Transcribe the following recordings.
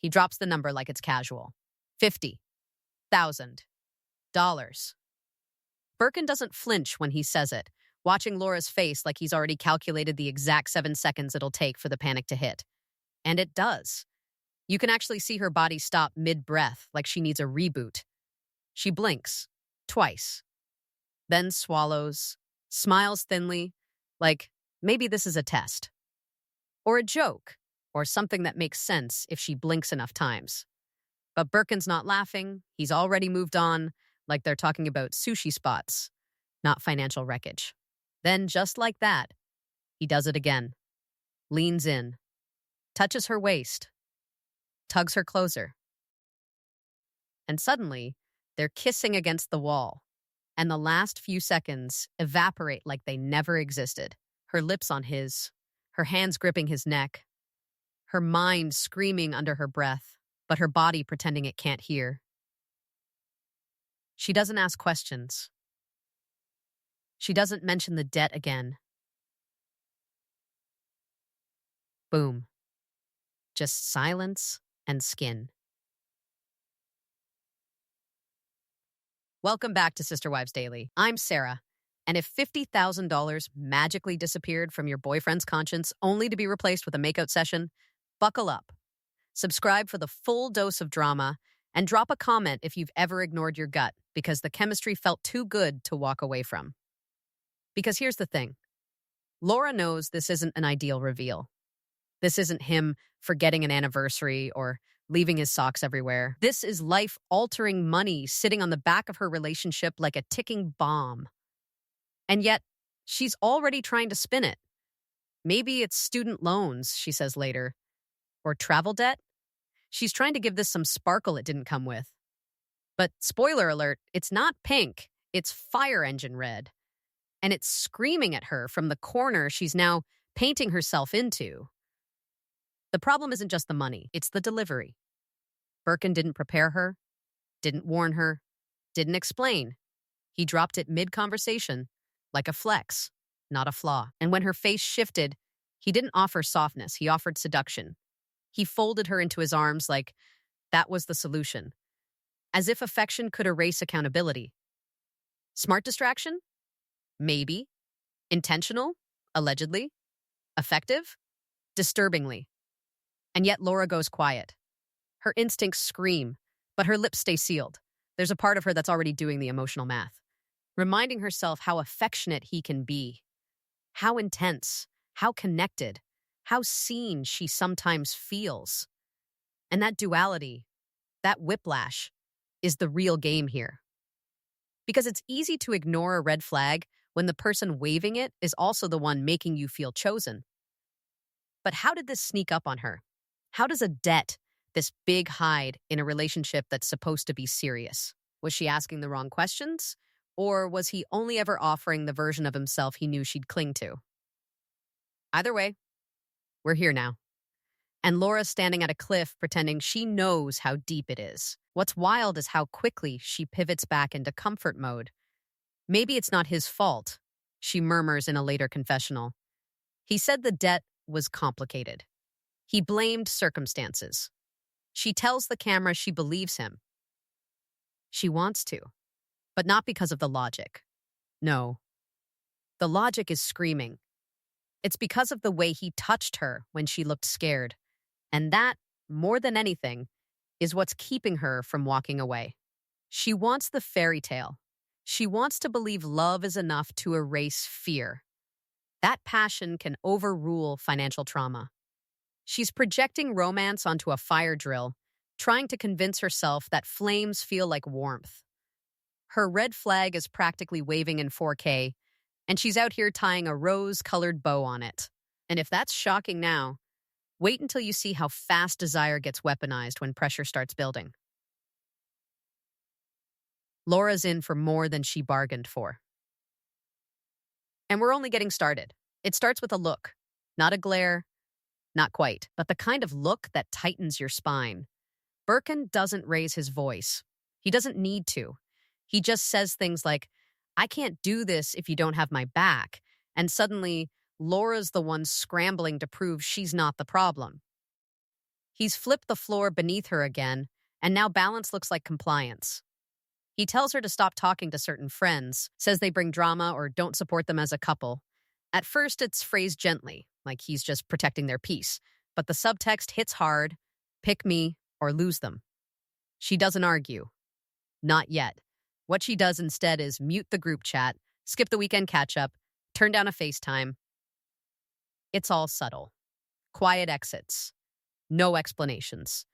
He drops the number like it's casual. $50,000. Birkin doesn't flinch when he says it, watching Laura's face like he's already calculated the exact 7 seconds it'll take for the panic to hit. And it does. You can actually see her body stop mid-breath like she needs a reboot. She blinks, twice, then swallows, smiles thinly, like maybe this is a test. Or a joke, or something that makes sense if she blinks enough times. But Birkin's not laughing, he's already moved on, like they're talking about sushi spots, not financial wreckage. Then, just like that, he does it again. Leans in, touches her waist, tugs her closer. And suddenly, they're kissing against the wall, and the last few seconds evaporate like they never existed. Her lips on his, her hands gripping his neck, her mind screaming under her breath, but her body pretending it can't hear. She doesn't ask questions. She doesn't mention the debt again. Boom. Just silence and skin. Welcome back to Sister Wives Daily. I'm Sarah, and if $50,000 magically disappeared from your boyfriend's conscience only to be replaced with a makeout session, buckle up. Subscribe for the full dose of drama, and drop a comment if you've ever ignored your gut because the chemistry felt too good to walk away from. Because here's the thing. Laura knows this isn't an ideal reveal. This isn't him forgetting an anniversary or leaving his socks everywhere. This is life-altering money sitting on the back of her relationship like a ticking bomb. And yet, she's already trying to spin it. Maybe it's student loans, she says later. Or travel debt? She's trying to give this some sparkle it didn't come with. But spoiler alert, it's not pink, it's fire engine red. And it's screaming at her from the corner she's now painting herself into. The problem isn't just the money, it's the delivery. Birkin didn't prepare her, didn't warn her, didn't explain. He dropped it mid-conversation, like a flex, not a flaw. And when her face shifted, he didn't offer softness, he offered seduction. He folded her into his arms like that was the solution, as if affection could erase accountability. Smart distraction? Maybe. Intentional? Allegedly. Effective? Disturbingly. And yet Laura goes quiet. Her instincts scream, but her lips stay sealed. There's a part of her that's already doing the emotional math, reminding herself how affectionate he can be, how intense, how connected, how seen she sometimes feels. And that duality, that whiplash, is the real game here. Because it's easy to ignore a red flag when the person waving it is also the one making you feel chosen. But how did this sneak up on her? How does a debt, this big hide in a relationship that's supposed to be serious? Was she asking the wrong questions? Or was he only ever offering the version of himself he knew she'd cling to? Either way, we're here now. And Laura's standing at a cliff pretending she knows how deep it is. What's wild is how quickly she pivots back into comfort mode. Maybe it's not his fault, she murmurs in a later confessional. He said the debt was complicated. He blamed circumstances. She tells the camera she believes him. She wants to, but not because of the logic. No. The logic is screaming. It's because of the way he touched her when she looked scared. And that, more than anything, is what's keeping her from walking away. She wants the fairy tale. She wants to believe love is enough to erase fear. That passion can overrule financial trauma. She's projecting romance onto a fire drill, trying to convince herself that flames feel like warmth. Her red flag is practically waving in 4K, and she's out here tying a rose-colored bow on it. And if that's shocking now, wait until you see how fast desire gets weaponized when pressure starts building. Laura's in for more than she bargained for. And we're only getting started. It starts with a look, not a glare, not quite, but the kind of look that tightens your spine. Birkin doesn't raise his voice. He doesn't need to. He just says things like, I can't do this if you don't have my back. And suddenly, Laura's the one scrambling to prove she's not the problem. He's flipped the floor beneath her again, and now balance looks like compliance. He tells her to stop talking to certain friends, says they bring drama or don't support them as a couple. At first, it's phrased gently, like he's just protecting their peace, but the subtext hits hard: pick me or lose them. She doesn't argue. Not yet. What she does instead is mute the group chat, skip the weekend catch-up, turn down a FaceTime. It's all subtle. Quiet exits. No explanations.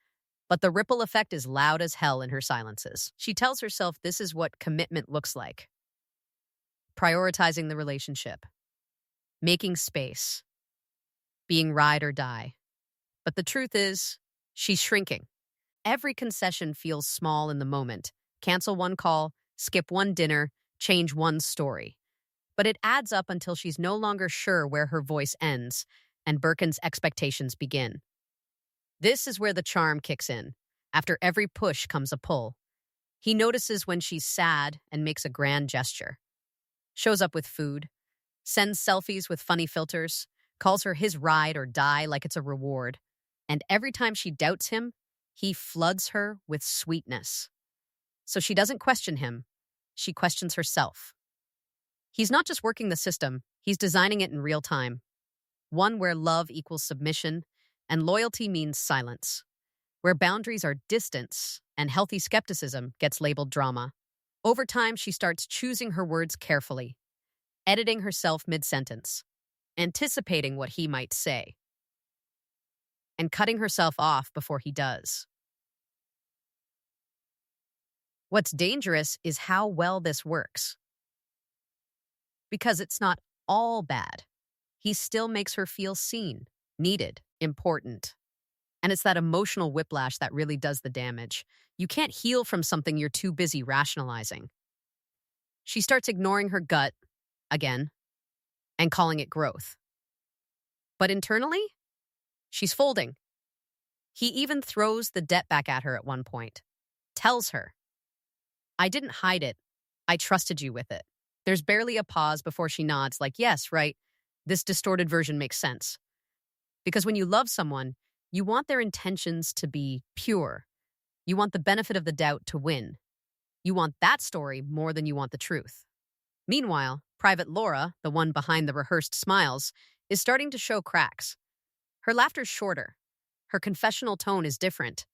But the ripple effect is loud as hell in her silences. She tells herself this is what commitment looks like. Prioritizing the relationship. Making space. Being ride or die. But the truth is, she's shrinking. Every concession feels small in the moment. Cancel one call, skip one dinner, change one story. But it adds up until she's no longer sure where her voice ends and Birkan's expectations begin. This is where the charm kicks in. After every push comes a pull. He notices when she's sad and makes a grand gesture. Shows up with food, sends selfies with funny filters, calls her his ride or die like it's a reward. And every time she doubts him, he floods her with sweetness. So she doesn't question him, she questions herself. He's not just working the system, he's designing it in real time. One where love equals submission and loyalty means silence. Where boundaries are distance and healthy skepticism gets labeled drama. Over time, she starts choosing her words carefully, editing herself mid-sentence, anticipating what he might say, and cutting herself off before he does. What's dangerous is how well this works. Because it's not all bad. He still makes her feel seen, needed, important. And it's that emotional whiplash that really does the damage. You can't heal from something you're too busy rationalizing. She starts ignoring her gut, again, and calling it growth. But internally, she's folding. He even throws the debt back at her at one point. Tells her, I didn't hide it. I trusted you with it. There's barely a pause before she nods like, yes, right, this distorted version makes sense. Because when you love someone, you want their intentions to be pure. You want the benefit of the doubt to win. You want that story more than you want the truth. Meanwhile, Private Laura, the one behind the rehearsed smiles, is starting to show cracks. Her laughter's shorter. Her confessional tone is different.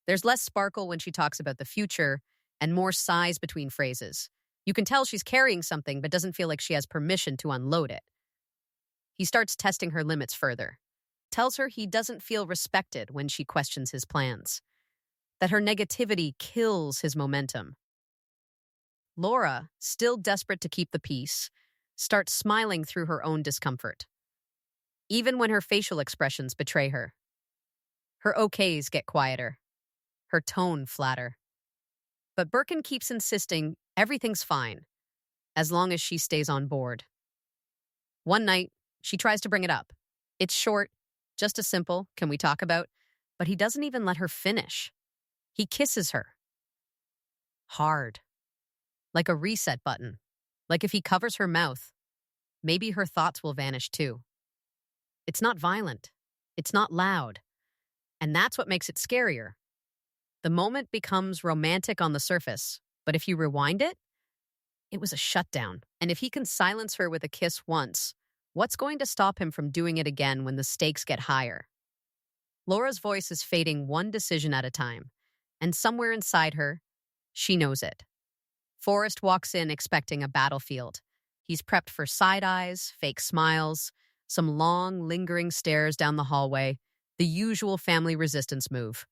There's less sparkle when she talks about the future and more sighs between phrases. You can tell she's carrying something but doesn't feel like she has permission to unload it. He starts testing her limits further. Tells her he doesn't feel respected when she questions his plans. That her negativity kills his momentum. Laura, still desperate to keep the peace, starts smiling through her own discomfort. Even when her facial expressions betray her. Her okays get quieter. Her tone flatter. But Birkan keeps insisting everything's fine, as long as she stays on board. One night, she tries to bring it up. It's short, just a simple, can we talk about? But he doesn't even let her finish. He kisses her. Hard. Like a reset button. Like if he covers her mouth, maybe her thoughts will vanish too. It's not violent. It's not loud. And that's what makes it scarier. The moment becomes romantic on the surface, but if you rewind it, it was a shutdown. And if he can silence her with a kiss once, what's going to stop him from doing it again when the stakes get higher? Laura's voice is fading one decision at a time, and somewhere inside her, she knows it. Forrest walks in expecting a battlefield. He's prepped for side eyes, fake smiles, some long, lingering stares down the hallway, the usual family resistance move.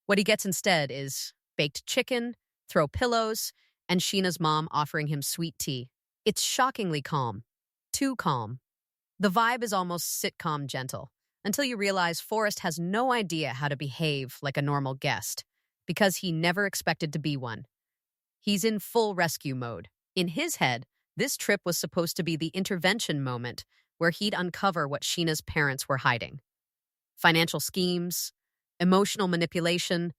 What he gets instead is baked chicken, throw pillows, and Sheena's mom offering him sweet tea. It's shockingly calm. Too calm. The vibe is almost sitcom gentle, until you realize Forrest has no idea how to behave like a normal guest, because he never expected to be one. He's in full rescue mode. In his head, this trip was supposed to be the intervention moment where he'd uncover what Sheena's parents were hiding. Financial schemes, emotional manipulation,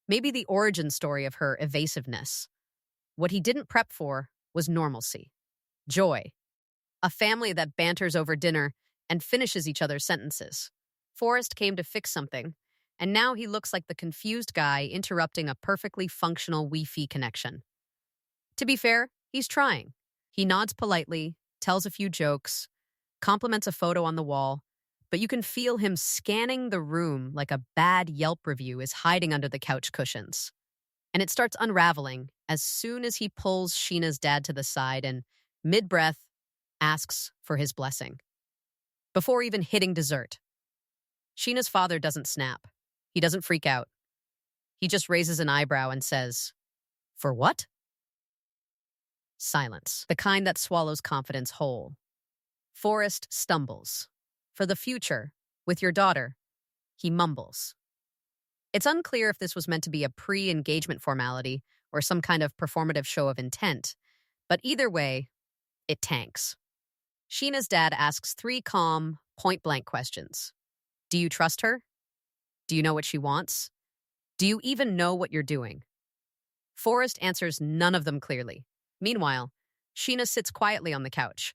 maybe the origin story of her evasiveness. What he didn't prep for was normalcy, joy, a family that banters over dinner and finishes each other's sentences. Forrest came to fix something, And now he looks like the confused guy interrupting a perfectly functional Wi-Fi connection. To be fair, he's trying. He nods politely, tells a few jokes, compliments a photo on the wall, but you can feel him scanning the room like a bad Yelp review is hiding under the couch cushions. And it starts unraveling as soon as he pulls Sheena's dad to the side and, mid-breath, asks for his blessing. Before even hitting dessert. Sheena's father doesn't snap. He doesn't freak out. He just raises an eyebrow and says, "For what?" Silence, the kind that swallows confidence whole. Forrest stumbles. "For the future, with your daughter," he mumbles. It's unclear if this was meant to be a pre-engagement formality or some kind of performative show of intent, but either way, it tanks. Sheena's dad asks 3 calm, point-blank questions. Do you trust her? Do you know what she wants? Do you even know what you're doing? Forrest answers none of them clearly. Meanwhile, Sheena sits quietly on the couch,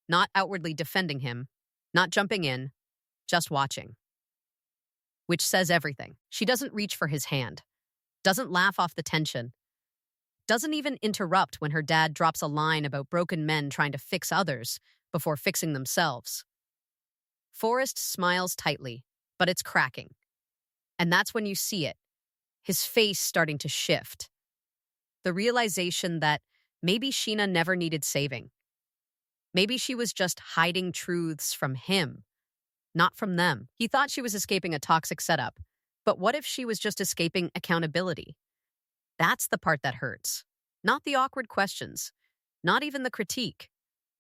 not outwardly defending him, not jumping in, just watching. Which says everything. She doesn't reach for his hand, doesn't laugh off the tension, doesn't even interrupt when her dad drops a line about broken men trying to fix others before fixing themselves. Forrest smiles tightly, but it's cracking. And that's when you see it, his face starting to shift. The realization that maybe Sheena never needed saving. Maybe she was just hiding truths from him, not from them. He thought she was escaping a toxic setup, but what if she was just escaping accountability? That's the part that hurts. Not the awkward questions, not even the critique.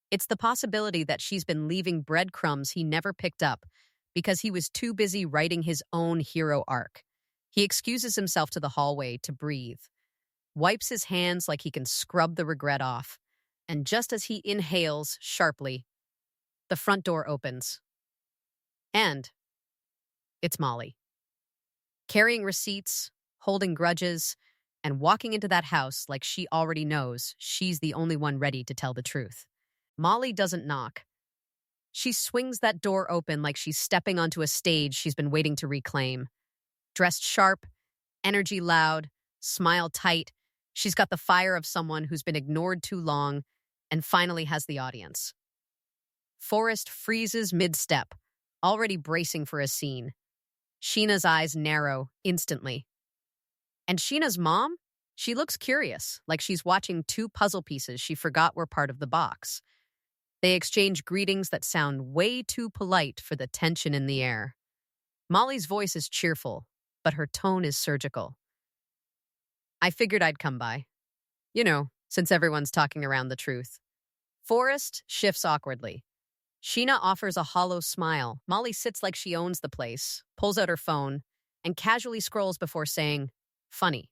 It's the possibility that she's been leaving breadcrumbs he never picked up because he was too busy writing his own hero arc. He excuses himself to the hallway to breathe, wipes his hands like he can scrub the regret off, and just as he inhales sharply, the front door opens. And it's Molly. Carrying receipts, holding grudges, and walking into that house like she already knows she's the only one ready to tell the truth. Molly doesn't knock. She swings that door open like she's stepping onto a stage she's been waiting to reclaim. Dressed sharp, energy loud, smile tight, she's got the fire of someone who's been ignored too long and finally has the audience. Forrest freezes mid-step, already bracing for a scene. Sheena's eyes narrow instantly. And Sheena's mom? She looks curious, like she's watching 2 puzzle pieces she forgot were part of the box. They exchange greetings that sound way too polite for the tension in the air. Molly's voice is cheerful, but her tone is surgical. "I figured I'd come by. You know, since everyone's talking around the truth." Forrest shifts awkwardly. Sheena offers a hollow smile. Molly sits like she owns the place, pulls out her phone, and casually scrolls before saying, "Funny.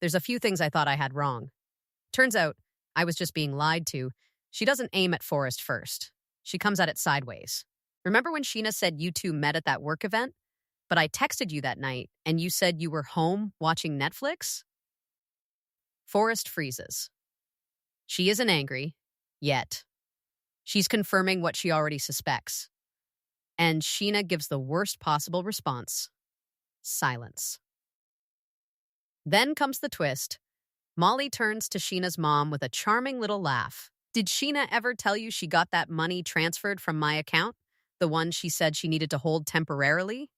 There's a few things I thought I had wrong. Turns out, I was just being lied to." She doesn't aim at Forrest first. She comes at it sideways. "Remember when Sheena said you two met at that work event? But I texted you that night, and you said you were home watching Netflix?" Forrest freezes. She isn't angry, yet. She's confirming what she already suspects. And Sheena gives the worst possible response. Silence. Then comes the twist. Molly turns to Sheena's mom with a charming little laugh. "Did Sheena ever tell you she got that money transferred from my account? The one she said she needed to hold temporarily?"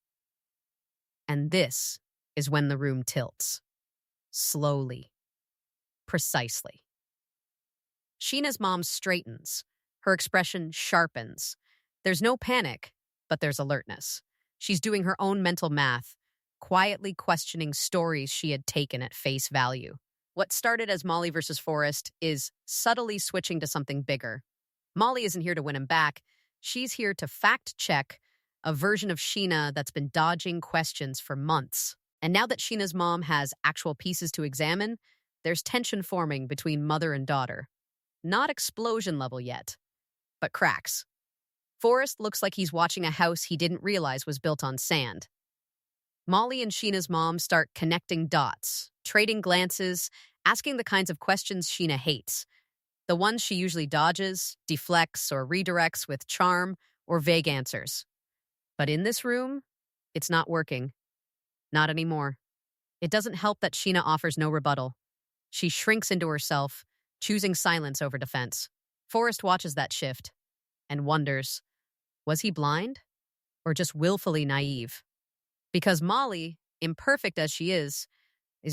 And this is when the room tilts. Slowly. Precisely. Sheena's mom straightens. Her expression sharpens. There's no panic, but there's alertness. She's doing her own mental math, quietly questioning stories she had taken at face value. What started as Molly versus Forrest is subtly switching to something bigger. Molly isn't here to win him back. She's here to fact-check a version of Sheena that's been dodging questions for months. And now that Sheena's mom has actual pieces to examine, there's tension forming between mother and daughter. Not explosion level yet, but cracks. Forrest looks like he's watching a house he didn't realize was built on sand. Molly and Sheena's mom start connecting dots, trading glances, asking the kinds of questions Sheena hates. The ones she usually dodges, deflects, or redirects with charm or vague answers. But in this room, it's not working. Not anymore. It doesn't help that Sheena offers no rebuttal. She shrinks into herself, choosing silence over defense. Forrest watches that shift and wonders, was he blind or just willfully naive? Because Molly, imperfect as she is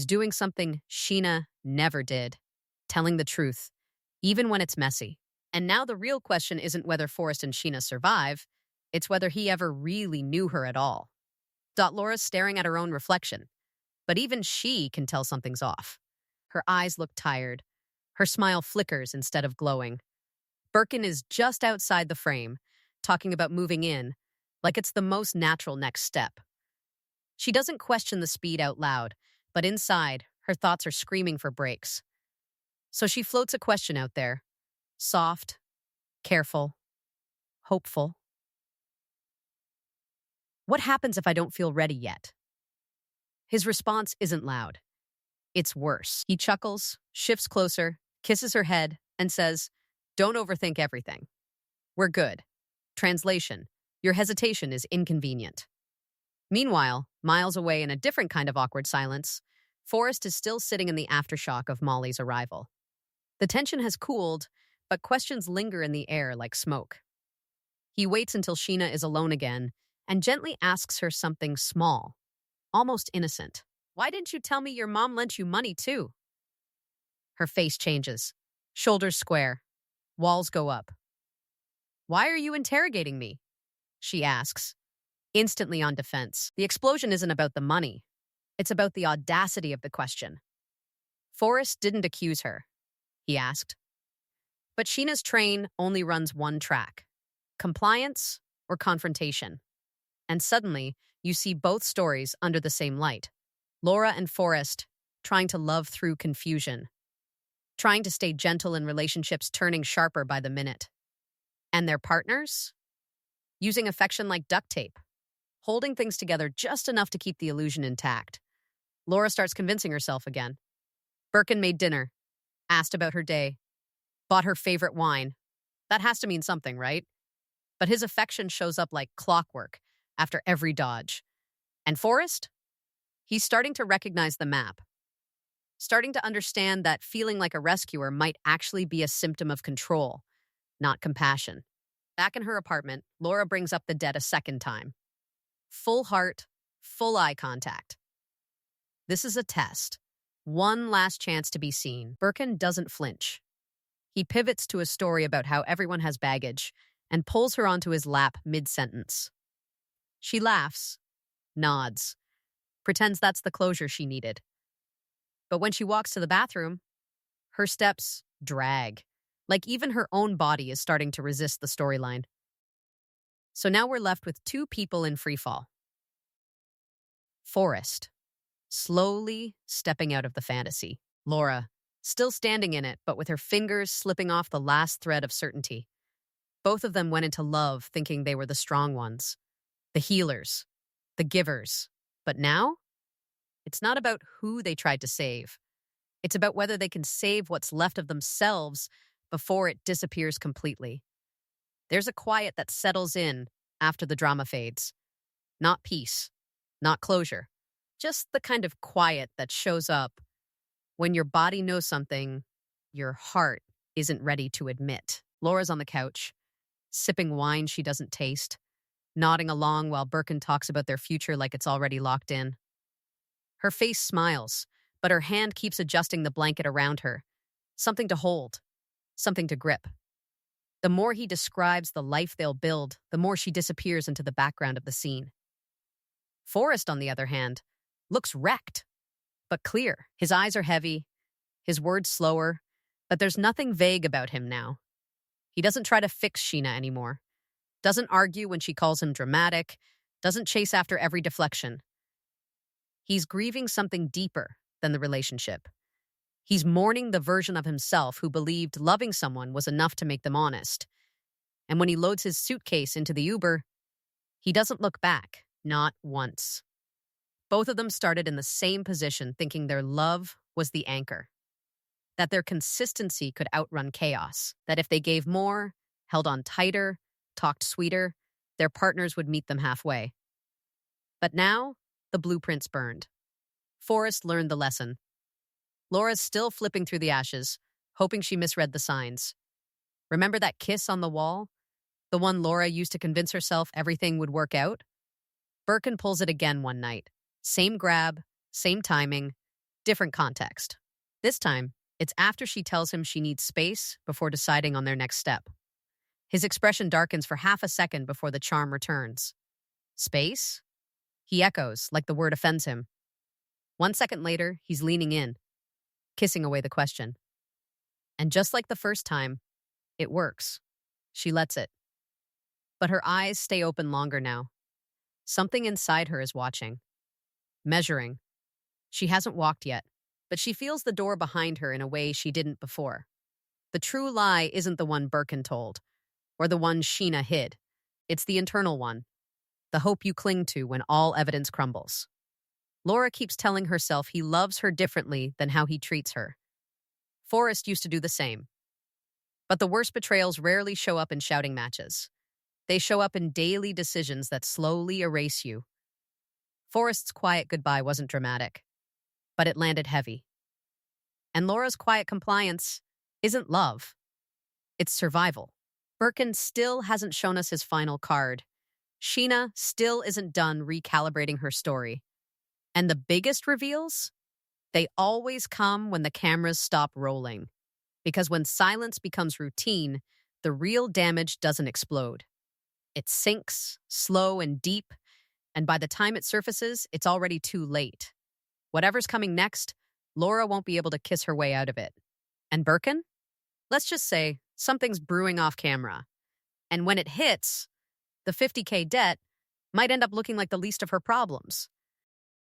doing something Sheena never did, telling the truth, even when it's messy. And now the real question isn't whether Forrest and Sheena survive, it's whether he ever really knew her at all. Laura's staring at her own reflection, but even she can tell something's off. Her eyes look tired. Her smile flickers instead of glowing. Birkin is just outside the frame, talking about moving in, like it's the most natural next step. She doesn't question the speed out loud, but inside, her thoughts are screaming for breaks. So she floats a question out there, soft, careful, hopeful. What happens if I don't feel ready yet? His response isn't loud. It's worse. He chuckles, shifts closer, kisses her head, and says, "Don't overthink everything. We're good." Translation: your hesitation is inconvenient. Meanwhile, miles away in a different kind of awkward silence, Forrest is still sitting in the aftershock of Molly's arrival. The tension has cooled, but questions linger in the air like smoke. He waits until Sheena is alone again and gently asks her something small, almost innocent. "Why didn't you tell me your mom lent you money too?" Her face changes. Shoulders square. Walls go up. "Why are you interrogating me?" she asks, instantly on defense. The explosion isn't about the money. It's about the audacity of the question. Forrest didn't accuse her, he asked. But Sheena's train only runs one track: compliance or confrontation. And suddenly, you see both stories under the same light. Laura and Forrest trying to love through confusion, trying to stay gentle in relationships turning sharper by the minute. And their partners? Using affection like duct tape, holding things together just enough to keep the illusion intact. Laura starts convincing herself again. Birkin made dinner, asked about her day, bought her favorite wine. That has to mean something, right? But his affection shows up like clockwork after every dodge. And Forrest? He's starting to recognize the map, starting to understand that feeling like a rescuer might actually be a symptom of control, not compassion. Back in her apartment, Laura brings up the debt a second time. Full heart, full eye contact. This is a test. One last chance to be seen. Birkin doesn't flinch. He pivots to a story about how everyone has baggage and pulls her onto his lap mid-sentence. She laughs, nods, pretends that's the closure she needed. But when she walks to the bathroom, her steps drag, like even her own body is starting to resist the storyline. So now we're left with two people in freefall. Forrest, slowly stepping out of the fantasy. Laura, still standing in it, but with her fingers slipping off the last thread of certainty. Both of them went into love thinking they were the strong ones, the healers, the givers. But now, it's not about who they tried to save. It's about whether they can save what's left of themselves before it disappears completely. There's a quiet that settles in after the drama fades. Not peace, not closure. Just the kind of quiet that shows up when your body knows something your heart isn't ready to admit. Laura's on the couch, sipping wine she doesn't taste, nodding along while Birkin talks about their future like it's already locked in. Her face smiles, but her hand keeps adjusting the blanket around her. Something to hold, something to grip. The more he describes the life they'll build, the more she disappears into the background of the scene. Forrest, on the other hand, looks wrecked, but clear. His eyes are heavy, his words slower, but there's nothing vague about him now. He doesn't try to fix Sheena anymore, doesn't argue when she calls him dramatic, doesn't chase after every deflection. He's grieving something deeper than the relationship. He's mourning the version of himself who believed loving someone was enough to make them honest. And when he loads his suitcase into the Uber, he doesn't look back, not once. Both of them started in the same position, thinking their love was the anchor, that their consistency could outrun chaos, that if they gave more, held on tighter, talked sweeter, their partners would meet them halfway. But now, the blueprints burned. Forrest learned the lesson. Laura's still flipping through the ashes, hoping she misread the signs. Remember that kiss on the wall? The one Laura used to convince herself everything would work out? Birkan pulls it again one night. Same grab, same timing, different context. This time, it's after she tells him she needs space before deciding on their next step. His expression darkens for half a second before the charm returns. Space? He echoes, like the word offends him. 1 second later, he's leaning in, kissing away the question. And just like the first time, it works. She lets it. But her eyes stay open longer now. Something inside her is watching, measuring. She hasn't walked yet, but she feels the door behind her in a way she didn't before. The true lie isn't the one Birkan told, or the one Sheena hid. It's the internal one, the hope you cling to when all evidence crumbles. Laura keeps telling herself he loves her differently than how he treats her. Forrest used to do the same. But the worst betrayals rarely show up in shouting matches. They show up in daily decisions that slowly erase you. Forrest's quiet goodbye wasn't dramatic, but it landed heavy. And Laura's quiet compliance isn't love. It's survival. Birkan still hasn't shown us his final card. Sheena still isn't done recalibrating her story. And the biggest reveals? They always come when the cameras stop rolling. Because when silence becomes routine, the real damage doesn't explode. It sinks, slow and deep, and by the time it surfaces, it's already too late. Whatever's coming next, Laura won't be able to kiss her way out of it. And Birkan? Let's just say something's brewing off camera. And when it hits, the 50K debt might end up looking like the least of her problems.